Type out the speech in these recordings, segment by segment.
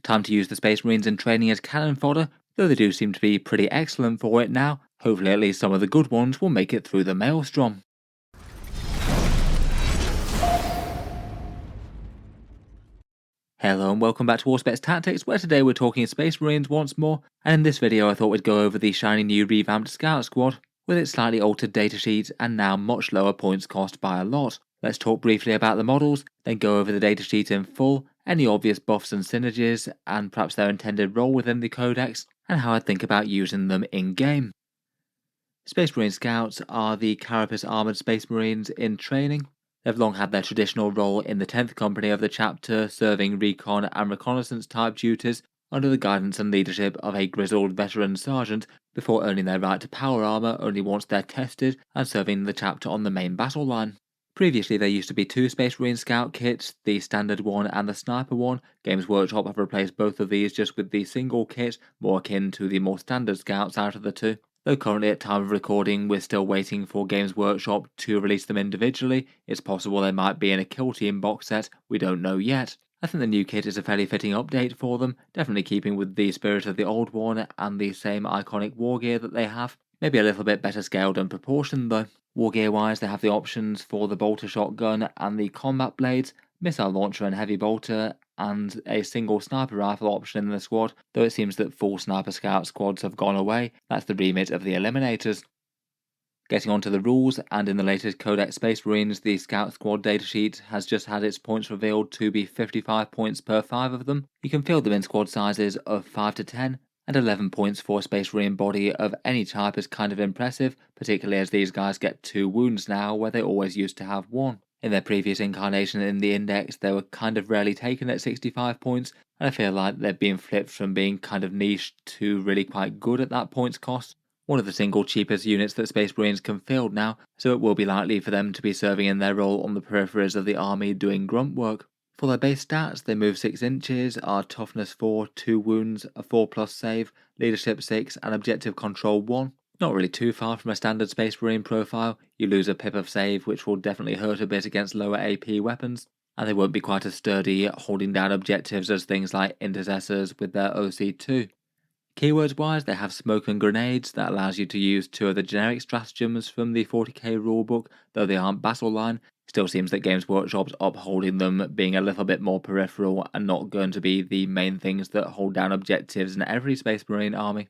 Time to use the Space Marines in training as cannon fodder, though they do seem to be pretty excellent for it now. Hopefully at least some of the good ones will make it through the maelstrom. Hello and welcome back to Auspex Tactics, where today we're talking Space Marines once more, and in this video I thought we'd go over the shiny new revamped Scout Squad, with its slightly altered datasheet and now much lower points cost by a lot. Let's talk briefly about the models, then go over the datasheet in full, any obvious buffs and synergies, and perhaps their intended role within the Codex, and how I think about using them in-game. Space Marine Scouts are the carapace armoured Space Marines in training. They've long had their traditional role in the 10th Company of the chapter, serving recon and reconnaissance type duties under the guidance and leadership of a grizzled veteran sergeant, before earning their right to power armour only once they're tested and serving the chapter on the main battle line. Previously there used to be two Space Marine Scout kits, the standard one and the sniper one. Games Workshop have replaced both of these just with the single kit, more akin to the more standard Scouts out of the two. Though currently at time of recording we're still waiting for Games Workshop to release them individually, it's possible they might be in a Kill Team box set, we don't know yet. I think the new kit is a fairly fitting update for them, definitely keeping with the spirit of the old one and the same iconic war gear that they have. Maybe a little bit better scaled and proportioned though. War gear wise, they have the options for the bolter shotgun and the combat blades, missile launcher and heavy bolter, and a single sniper rifle option in the squad, though it seems that full sniper scout squads have gone away. That's the remit of the eliminators. Getting onto the rules, and in the latest Codex Space Marines, the Scout Squad datasheet has just had its points revealed to be 55 points per 5 of them. You can field them in squad sizes of 5 to 10, and 11 points for a Space Marine body of any type is kind of impressive, particularly as these guys get 2 wounds now where they always used to have 1. In their previous incarnation in the Index, they were kind of rarely taken at 65 points, and I feel like they've been flipped from being kind of niche to really quite good at that points cost. One of the single cheapest units that Space Marines can field now, so it will be likely for them to be serving in their role on the peripheries of the army doing grunt work. For their base stats, they move 6 inches, are toughness 4, 2 wounds, a 4+ save, leadership 6 and objective control 1. Not really too far from a standard Space Marine profile. You lose a pip of save, which will definitely hurt a bit against lower AP weapons, and they won't be quite as sturdy holding down objectives as things like intercessors with their OC2. Keywords wise, they have smoke and grenades that allows you to use 2 of the generic stratagems from the 40k rulebook, though they aren't battle line. Still seems that Games Workshop's upholding them being a little bit more peripheral and not going to be the main things that hold down objectives in every Space Marine army.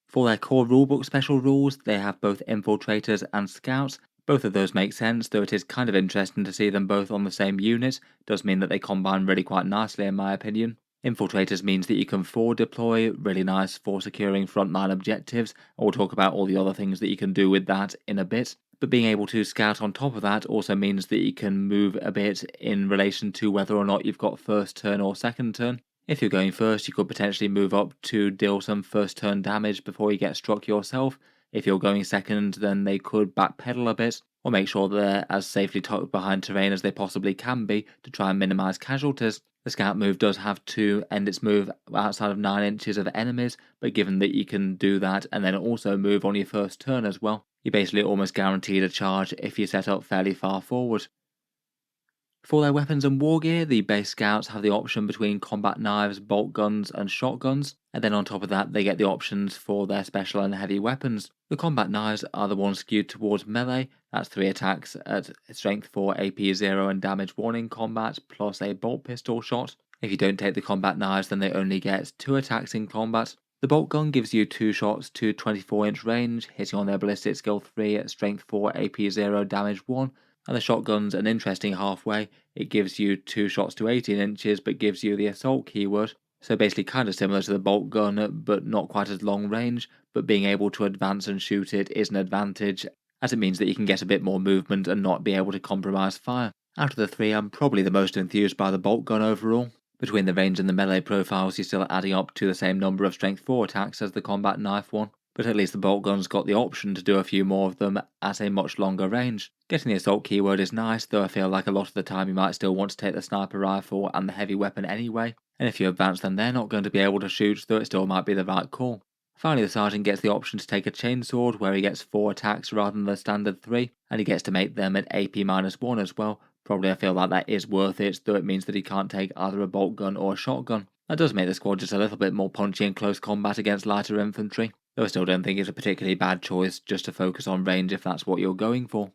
For their core rulebook special rules, they have both infiltrators and scouts. Both of those make sense, though it is kind of interesting to see them both on the same unit. Does mean that they combine really quite nicely in my opinion. Infiltrators means that you can forward deploy, really nice for securing frontline objectives, and we'll talk about all the other things that you can do with that in a bit. But being able to scout on top of that also means that you can move a bit in relation to whether or not you've got first turn or second turn. If you're going first, you could potentially move up to deal some first turn damage before you get struck yourself. If you're going second, then they could backpedal a bit, or make sure they're as safely tucked behind terrain as they possibly can be to try and minimise casualties. The scout move does have to end its move outside of 9 inches of enemies, but given that you can do that and then also move on your first turn as well, you're basically almost guaranteed a charge if you set up fairly far forward. For their weapons and war gear, the base scouts have the option between combat knives, bolt guns and shotguns, and then on top of that they get the options for their special and heavy weapons. The combat knives are the ones skewed towards melee, that's 3 attacks at strength 4, AP 0 and damage 1 in combat, plus a bolt pistol shot. If you don't take the combat knives then they only get 2 attacks in combat. The bolt gun gives you 2 shots to 24-inch range, hitting on their ballistic skill 3 at strength 4, AP 0, damage 1. And the shotgun's an interesting halfway. It gives you 2 shots to 18 inches but gives you the assault keyword. So basically kind of similar to the bolt gun but not quite as long range, but being able to advance and shoot it is an advantage, as it means that you can get a bit more movement and not be able to compromise fire. Out of the 3, I'm probably the most enthused by the bolt gun overall. Between the range and the melee profiles, you're still adding up to the same number of strength 4 attacks as the combat knife one, but at least the bolt gun's got the option to do a few more of them at a much longer range. Getting the assault keyword is nice, though I feel like a lot of the time you might still want to take the sniper rifle and the heavy weapon anyway, and if you advance then they're not going to be able to shoot, though it still might be the right call. Finally, the sergeant gets the option to take a chainsword where he gets 4 attacks rather than the standard 3, and he gets to make them at AP-1 as well. Probably I feel like that is worth it, though it means that he can't take either a bolt gun or a shotgun. That does make the squad just a little bit more punchy in close combat against lighter infantry, though I still don't think it's a particularly bad choice just to focus on range if that's what you're going for.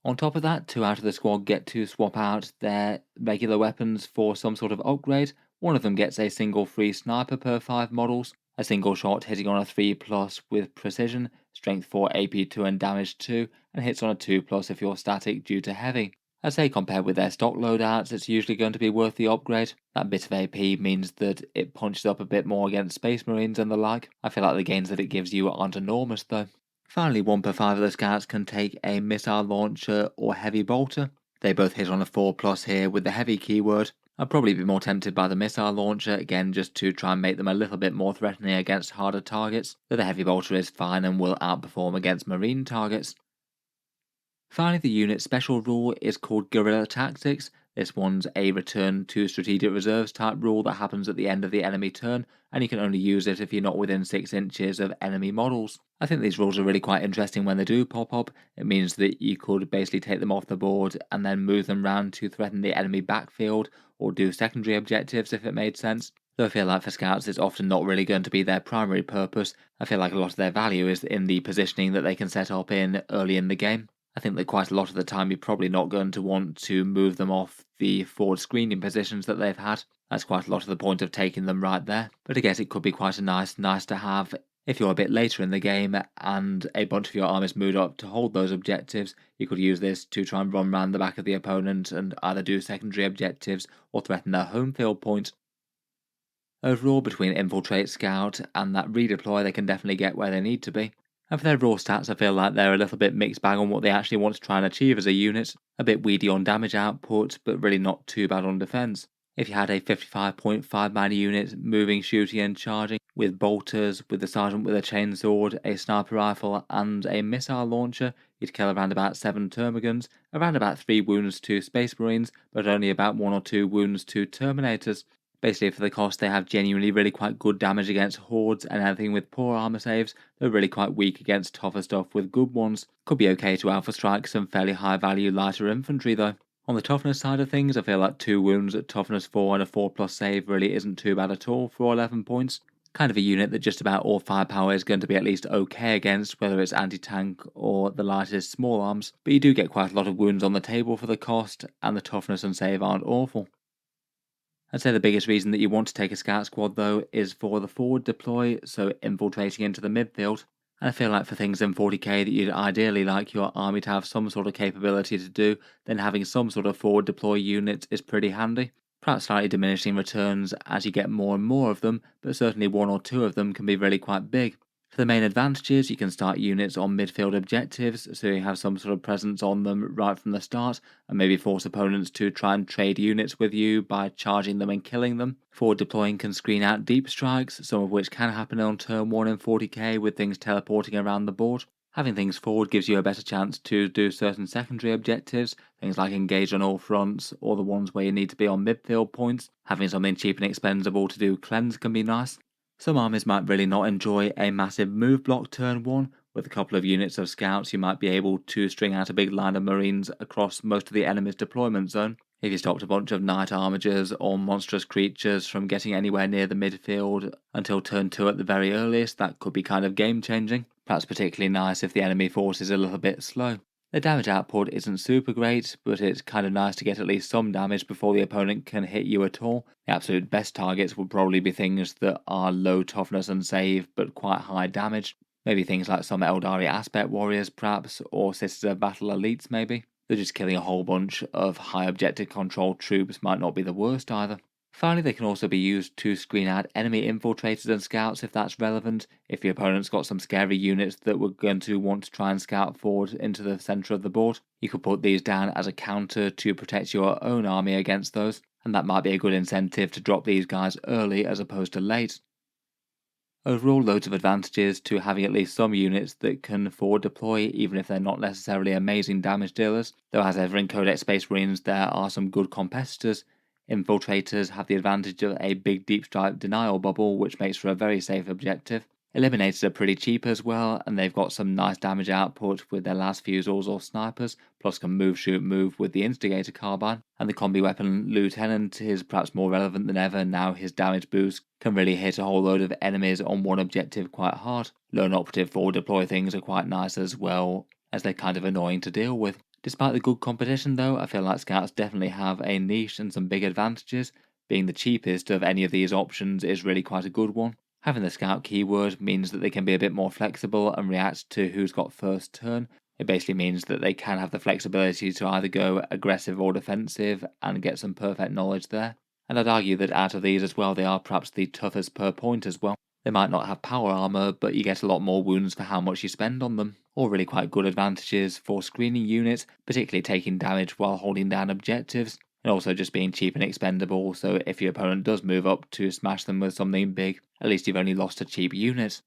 On top of that, 2 out of the squad get to swap out their regular weapons for some sort of upgrade. One of them gets a single free sniper per 5 models, a single shot hitting on a 3+ with precision, strength 4, AP2 and damage 2, and hits on a 2+ if you're static due to heavy. I'd say compared with their stock loadouts, it's usually going to be worth the upgrade. That bit of AP means that it punches up a bit more against Space Marines and the like. I feel like the gains that it gives you aren't enormous though. Finally, 1 per 5 of the scouts can take a missile launcher or heavy bolter. They both hit on a 4+ here with the heavy keyword. I'd probably be more tempted by the missile launcher, again just to try and make them a little bit more threatening against harder targets, though the heavy bolter is fine and will outperform against marine targets. Finally, the unit's special rule is called Guerrilla Tactics. This one's a return to strategic reserves type rule that happens at the end of the enemy turn, and you can only use it if you're not within 6 inches of enemy models. I think these rules are really quite interesting when they do pop up. It means that you could basically take them off the board and then move them round to threaten the enemy backfield or do secondary objectives if it made sense. Though I feel like for scouts it's often not really going to be their primary purpose. I feel like a lot of their value is in the positioning that they can set up in early in the game. I think that quite a lot of the time you're probably not going to want to move them off the forward screening positions that they've had. That's quite a lot of the point of taking them right there. But I guess it could be quite a nice to have if you're a bit later in the game and a bunch of your armies moved up to hold those objectives. You could use this to try and run around the back of the opponent and either do secondary objectives or threaten their home field point. Overall, between Infiltrate, Scout and that Redeploy, they can definitely get where they need to be. And for their raw stats, I feel like they're a little bit mixed bag on what they actually want to try and achieve as a unit. A bit weedy on damage output, but really not too bad on defense. If you had a 55.5 man unit moving, shooting and charging, with bolters, with the sergeant with a chainsword, a sniper rifle and a missile launcher, you'd kill around about 7 termagants, around about 3 wounds to Space Marines, but only about 1 or 2 wounds to Terminators. Basically, for the cost, they have genuinely really quite good damage against hordes and anything with poor armor saves. They're really quite weak against tougher stuff with good ones. Could be okay to alpha strike some fairly high value lighter infantry though. On the toughness side of things, I feel like 2 wounds at toughness 4 and a 4+ save really isn't too bad at all for 11 points. Kind of a unit that just about all firepower is going to be at least okay against, whether it's anti-tank or the lightest small arms, but you do get quite a lot of wounds on the table for the cost, and the toughness and save aren't awful. I'd say the biggest reason that you want to take a scout squad though is for the forward deploy, so infiltrating into the midfield. And I feel like for things in 40k that you'd ideally like your army to have some sort of capability to do, then having some sort of forward deploy unit is pretty handy. Perhaps slightly diminishing returns as you get more and more of them, but certainly 1 or 2 of them can be really quite big. For the main advantages, you can start units on midfield objectives, so you have some sort of presence on them right from the start, and maybe force opponents to try and trade units with you by charging them and killing them. Forward deploying can screen out deep strikes, some of which can happen on turn 1 in 40k with things teleporting around the board. Having things forward gives you a better chance to do certain secondary objectives, things like engage on all fronts, or the ones where you need to be on midfield points. Having something cheap and expendable to do cleanse can be nice. Some armies might really not enjoy a massive move block turn 1. With a couple of units of scouts, you might be able to string out a big line of marines across most of the enemy's deployment zone. If you stopped a bunch of knight armigers or monstrous creatures from getting anywhere near the midfield until turn 2 at the very earliest, that could be kind of game changing. Perhaps particularly nice if the enemy force is a little bit slow. The damage output isn't super great, but it's kind of nice to get at least some damage before the opponent can hit you at all. The absolute best targets would probably be things that are low toughness and save, but quite high damage. Maybe things like some Eldari Aspect Warriors perhaps, or Sisters of Battle Elites maybe. Though just killing a whole bunch of high objective control troops might not be the worst either. Finally, they can also be used to screen out enemy infiltrators and scouts if that's relevant. If your opponent's got some scary units that we're going to want to try and scout forward into the centre of the board, you could put these down as a counter to protect your own army against those, and that might be a good incentive to drop these guys early as opposed to late. Overall, loads of advantages to having at least some units that can forward deploy, even if they're not necessarily amazing damage dealers. Though as ever in Codex Space Marines, there are some good competitors. Infiltrators have the advantage of a big deep strike denial bubble, which makes for a very safe objective. Eliminators are pretty cheap as well, and they've got some nice damage output with their las fusils or snipers, plus can move, shoot, move with the instigator carbine. And the combi weapon lieutenant is perhaps more relevant than ever now his damage boost can really hit a whole load of enemies on one objective quite hard. Lone operative forward deploy things are quite nice as well, as they're kind of annoying to deal with. Despite the good competition though, I feel like scouts definitely have a niche and some big advantages. Being the cheapest of any of these options is really quite a good one. Having the scout keyword means that they can be a bit more flexible and react to who's got first turn. It basically means that they can have the flexibility to either go aggressive or defensive and get some perfect knowledge there. And I'd argue that out of these as well, they are perhaps the toughest per point as well. They might not have power armor, but you get a lot more wounds for how much you spend on them. All really quite good advantages for screening units, particularly taking damage while holding down objectives, and also just being cheap and expendable, so if your opponent does move up to smash them with something big, at least you've only lost a cheap unit.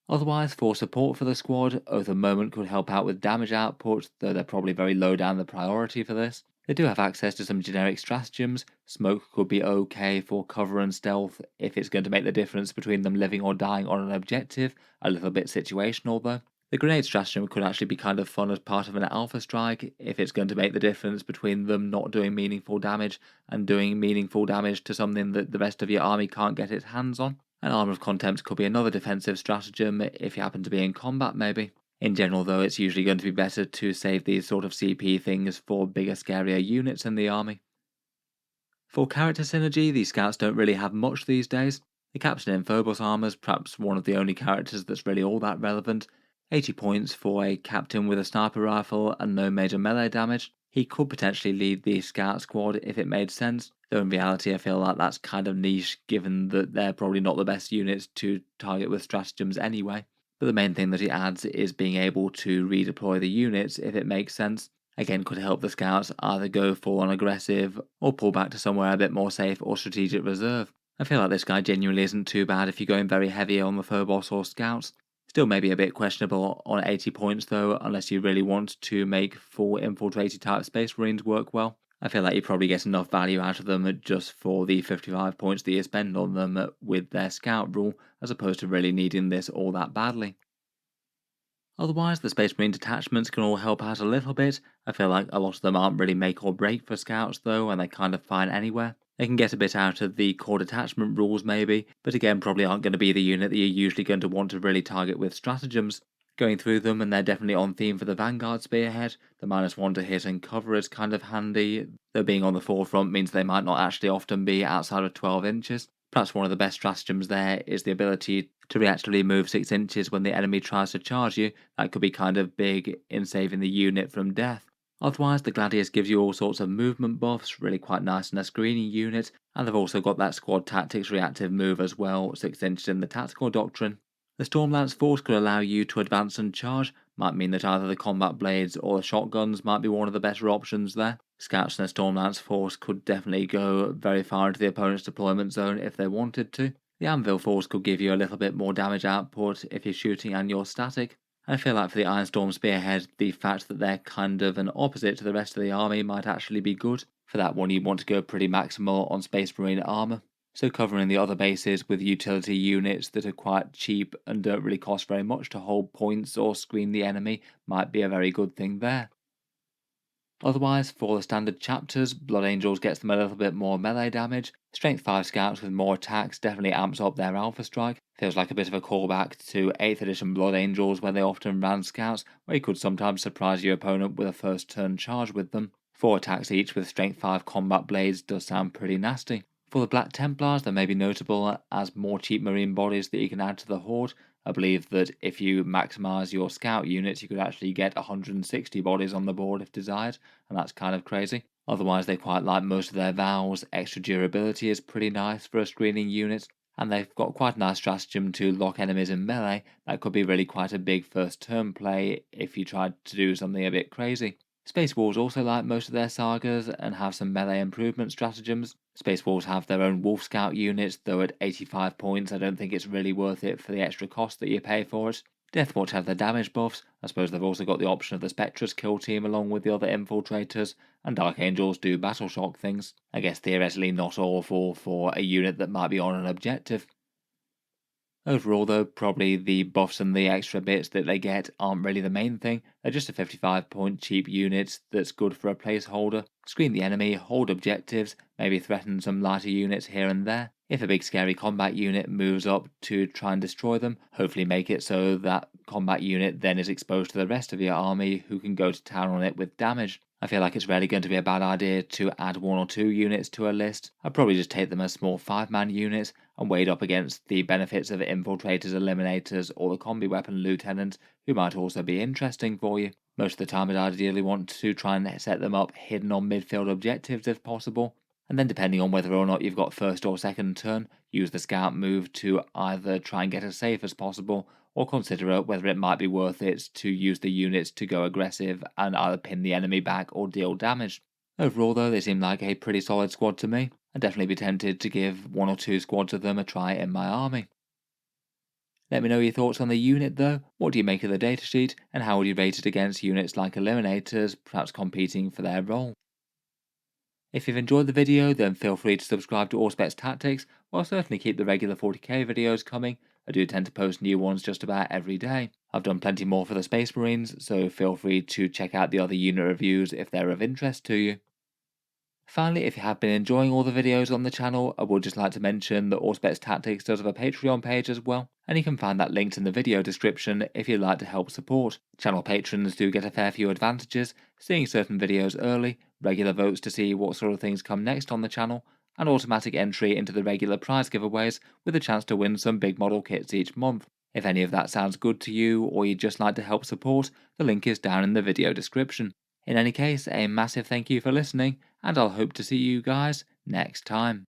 Otherwise, for support for the squad, Oath of Moment could help out with damage output, though they're probably very low down the priority for this. They do have access to some generic stratagems. Smoke could be okay for cover and stealth if it's going to make the difference between them living or dying on an objective, a little bit situational though. The grenade stratagem could actually be kind of fun as part of an alpha strike if it's going to make the difference between them not doing meaningful damage and doing meaningful damage to something that the rest of your army can't get its hands on. An Armor of Contempt could be another defensive stratagem if you happen to be in combat maybe. In general though, it's usually going to be better to save these sort of CP things for bigger scarier units in the army. For character synergy, these scouts don't really have much these days. The captain in Phobos armor's perhaps one of the only characters that's really all that relevant. 80 points for a captain with a sniper rifle and no major melee damage. He could potentially lead the scout squad if it made sense, though in reality I feel like that's kind of niche given that they're probably not the best units to target with stratagems anyway. But the main thing that he adds is being able to redeploy the units if it makes sense. Again, could help the scouts either go full on aggressive or pull back to somewhere a bit more safe or strategic reserve. I feel like this guy genuinely isn't too bad if you're going very heavy on the Phobos or scouts. Still maybe a bit questionable on 80 points though, unless you really want to make full infiltrated type Space Marines work well. I feel like you probably get enough value out of them just for the 55 points that you spend on them with their scout rule, as opposed to really needing this all that badly. Otherwise, the Space Marine detachments can all help out a little bit. I feel like a lot of them aren't really make or break for scouts though, and they're kind of fine anywhere. They can get a bit out of the core detachment rules maybe, but again probably aren't going to be the unit that you're usually going to want to really target with stratagems. Going through them, and they're definitely on theme for the Vanguard Spearhead. The -1 to hit and cover is kind of handy, though being on the forefront means they might not actually often be outside of 12 inches. Perhaps one of the best stratagems there is the ability to reactively move 6 inches when the enemy tries to charge you. That could be kind of big in saving the unit from death. Otherwise, the Gladius gives you all sorts of movement buffs, really quite nice in a screening unit, and they've also got that squad tactics reactive move as well, 6 inches in the tactical doctrine. The Stormlance Force could allow you to advance and charge, might mean that either the combat blades or the shotguns might be one of the better options there. Scouts in a Stormlance Force could definitely go very far into the opponent's deployment zone if they wanted to. The Anvil Force could give you a little bit more damage output if you're shooting and you're static. I feel like for the Ironstorm Spearhead, the fact that they're kind of an opposite to the rest of the army might actually be good. For that one, you'd want to go pretty maximal on Space Marine armor. So covering the other bases with utility units that are quite cheap and don't really cost very much to hold points or screen the enemy might be a very good thing there. Otherwise, for the standard chapters, Blood Angels gets them a little bit more melee damage. Strength 5 scouts with more attacks definitely amps up their alpha strike. Feels like a bit of a callback to 8th edition Blood Angels where they often ran scouts, where you could sometimes surprise your opponent with a first turn charge with them. 4 attacks each with strength 5 combat blades does sound pretty nasty. For the Black Templars, they may be notable as more cheap marine bodies that you can add to the horde. I believe that if you maximise your scout units, you could actually get 160 bodies on the board if desired, and that's kind of crazy. Otherwise, they quite like most of their vows. Extra durability is pretty nice for a screening unit, and they've got quite a nice stratagem to lock enemies in melee. That could be really quite a big first turn play if you tried to do something a bit crazy. Space Wolves also like most of their sagas and have some melee improvement stratagems. Space Wolves have their own Wolf Scout units, though at 85 points I don't think it's really worth it for the extra cost that you pay for it. Deathwatch have their damage buffs. I suppose they've also got the option of the Spectres kill team along with the other infiltrators, and Dark Angels do battle shock things. I guess theoretically not awful for a unit that might be on an objective. Overall though, probably the buffs and the extra bits that they get aren't really the main thing. They're just a 55-point cheap unit that's good for a placeholder. Screen the enemy, hold objectives, maybe threaten some lighter units here and there. If a big scary combat unit moves up to try and destroy them, hopefully make it so that combat unit then is exposed to the rest of your army who can go to town on it with damage. I feel like it's rarely going to be a bad idea to add 1 or 2 units to a list. I'd probably just take them as small 5-man units and weighed up against the benefits of infiltrators, eliminators, or the combi weapon lieutenants, who might also be interesting for you. Most of the time I'd ideally want to try and set them up hidden on midfield objectives if possible, and then depending on whether or not you've got first or second turn, use the scout move to either try and get as safe as possible, or consider whether it might be worth it to use the units to go aggressive and either pin the enemy back or deal damage. Overall though, they seem like a pretty solid squad to me. I'd definitely be tempted to give 1 or 2 squads of them a try in my army. Let me know your thoughts on the unit though. What do you make of the datasheet, and how would you rate it against units like eliminators, perhaps competing for their role? If you've enjoyed the video, then feel free to subscribe to Auspex Tactics. I'll certainly keep the regular 40k videos coming. I do tend to post new ones just about every day. I've done plenty more for the Space Marines, so feel free to check out the other unit reviews if they're of interest to you. Finally, if you have been enjoying all the videos on the channel, I would just like to mention that Auspex Tactics does have a Patreon page as well, and you can find that linked in the video description if you'd like to help support. Channel patrons do get a fair few advantages, seeing certain videos early, regular votes to see what sort of things come next on the channel, and automatic entry into the regular prize giveaways with a chance to win some big model kits each month. If any of that sounds good to you, or you'd just like to help support, the link is down in the video description. In any case, a massive thank you for listening, and I'll hope to see you guys next time.